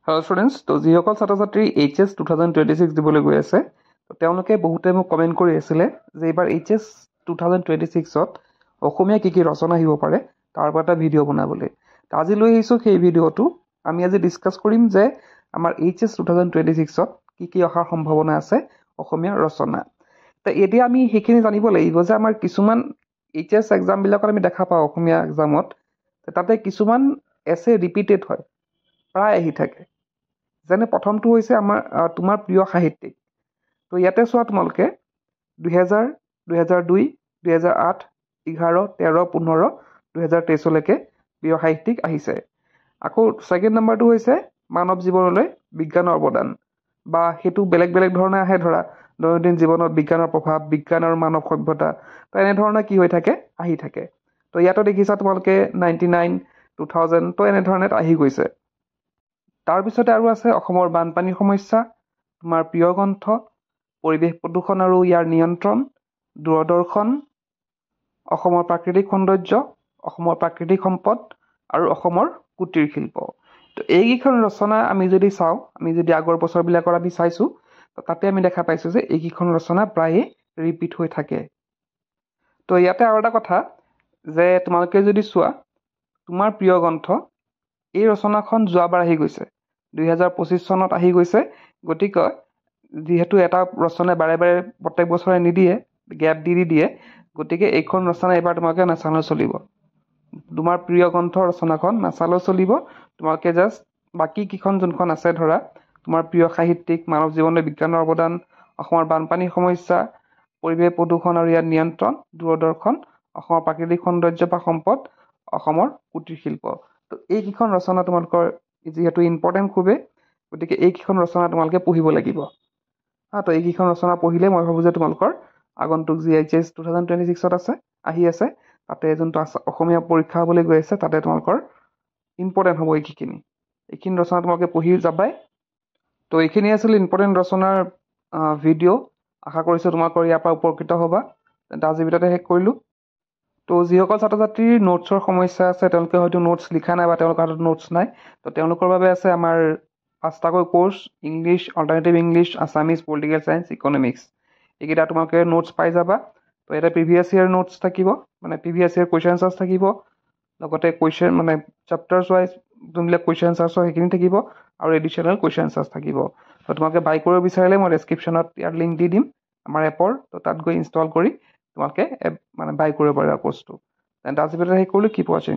Hello' students, তো যিসকল ছাত্ৰ ছাত্ৰী HS 2026 দিবলৈ গৈ আছে, তো তেওঁলোকে বহুতে মোক কমেণ্ট কৰি আছিলে যে এইবাৰ HS 2026ত অসমীয়া কি ৰচনা আহিব পাৰে তাৰ পৰা এটা ভিডিঅ' বনাবলৈ। তো আজি লৈ আহিছোঁ সেই ভিডিঅ'টো। আমি আজি ডিছকাছ কৰিম যে আমাৰ HS 2026ত কি অহাৰ সম্ভাৱনা আছে অসমীয়া ৰচনা। তো এতিয়া আমি সেইখিনি জানিব লাগিব যে আমাৰ কিছুমান HS এক্সামবিলাকত আমি দেখা পাওঁ অসমীয়া এক্সামত, তাতে কিছুমান এছে ৰিপিটেড হয়, প্ৰায় আহি থাকে। যেনে প্ৰথমটো হৈছে আমাৰ তোমাৰ প্ৰিয় সাহিত্যিক। তো ইয়াতে চোৱা তোমালোকে 2000, 2002, 2008, 11, 13, 15, 2023লৈকে প্ৰিয় সাহিত্যিক আহিছে। আকৌ ছেকেণ্ড নম্বৰটো হৈছে মানৱ জীৱনলৈ বিজ্ঞানৰ অৱদান, বা সেইটো বেলেগ বেলেগ ধৰণে আহে। ধৰা দৈনন্দিন জীৱনত বিজ্ঞানৰ প্ৰভাৱ, বিজ্ঞান আৰু মানৱ সভ্যতা, তো এনেধৰণে কি হৈ থাকে, আহি থাকে। তো ইয়াতো দেখিছা তোমালোকে 99, 2000, তো এনেধৰণে আহি গৈছে। তাৰপিছতে আৰু আছে অসমৰ বানপানীৰ সমস্যা, তোমাৰ প্ৰিয় গ্ৰন্থ, পৰিৱেশ প্ৰদূষণ আৰু ইয়াৰ নিয়ন্ত্ৰণ, দূৰদৰ্শন, অসমৰ প্ৰাকৃতিক সৌন্দৰ্য, অসমৰ প্ৰাকৃতিক সম্পদ আৰু অসমৰ কুটিৰ শিল্প। তো এইকেইখন ৰচনা আমি যদি চাওঁ, আমি যদি আগৰ বছৰবিলাকৰ আমি চাইছোঁ, তো তাতে আমি দেখা পাইছোঁ যে এইকেইখন ৰচনা প্ৰায়ে ৰিপিট হৈ থাকে। তো ইয়াতে আৰু এটা কথা যে তোমালোকে যদি চোৱা তোমাৰ প্ৰিয় গ্ৰন্থ, এই ৰচনাখন যোৱাবাৰ আহি গৈছে, 2025 চনত আহি গৈছে। গতিকে যিহেতু এটা ৰচনাই বাৰে বাৰে প্ৰত্যেক বছৰে নিদিয়ে, গেপ দি দিয়ে, গতিকে এইখন ৰচনা এইবাৰ তোমালোকে নাচালেও চলিব। তোমাৰ প্ৰিয় গ্ৰন্থ ৰচনাখন নাচালেও চলিব। তোমালোকে জাষ্ট বাকী কেইখন যোনখন আছে, ধৰা তোমাৰ প্ৰিয় সাহিত্যিক, মানৱ জীৱনলৈ বিজ্ঞানৰ অৱদান, অসমৰ বানপানীৰ সমস্যা, পৰিৱেশ প্ৰদূষণ আৰু ইয়াৰ নিয়ন্ত্ৰণ, দূৰদৰ্শন, অসমৰ প্ৰাকৃতিক সৌন্দৰ্য বা সম্পদ, অসমৰ কুটিৰ শিল্প, তো এইকেইখন ৰচনা তোমালোকৰ যিহেতু ইম্পৰ্টেণ্ট খুবেই, গতিকে এইকেইখন ৰচনা তোমালোকে পঢ়িব লাগিব। তো এইকেইখন ৰচনা পঢ়িলে মই ভাবোঁ যে তোমালোকৰ আগন্তুক যি HS 2026ত আছে, আহি আছে, তাতে যোনটো অসমীয়া পৰীক্ষা হ'বলৈ গৈ আছে, তাতে তোমালোকৰ ইম্পৰ্টেণ্ট হ'ব এইখিনি ৰচনা তোমালোকে পঢ়ি যাবাই। তো এইখিনি আছিল ইম্পৰ্টেণ্ট ৰচনাৰ ভিডিঅ'। আশা কৰিছোঁ তোমালোকৰ ইয়াৰ পৰা উপকৃত হ'বা। তেন্তে আজিৰ ভিডিঅ'তে শেষ কৰিলোঁ। তো যিসকল ছাত্ৰ ছাত্ৰীৰ নোটছৰ সমস্যা আছে, তেওঁলোকে হয়তো নোটছ লিখা নাই বা তেওঁলোকৰ হাতত নোটছ নাই, তো তেওঁলোকৰ বাবে আছে আমাৰ 5টাকৈ course: English, alternative English, Assamese, political science, economics. এইকেইটা তোমালোকে নোটছ পাই যাবা। তো ইয়াতে প্ৰিভিয়াছ ইয়েৰ নোটছ থাকিব, মানে প্ৰিভিয়াছ ইয়েৰ কুৱেশ্যন আনচাৰ্ছ থাকিব, লগতে কুৱেশ্যন মানে চেপ্টাৰ্ছ ৱাইজ যোনবিলাক কুৱেশ্যন আনচাৰ্ছ হয় সেইখিনি থাকিব, আৰু এডিশ্যনেল কুৱেশ্যন আনচাৰ্ছ থাকিব। তো তোমালোকে বাই কৰিব বিচাৰিলে মই ডেছক্ৰিপশ্যনত ইয়াৰ লিংক দি দিম আমাৰ এপৰ। তো তাত গৈ ইনষ্টল কৰি তোমালোকে মানে বাই কৰিব পাৰিবা কোৰ্ছটো। তেন্তে আজি ভিডিঅ'তে শেষ কৰিলোঁ। কিপ ৱাচিং।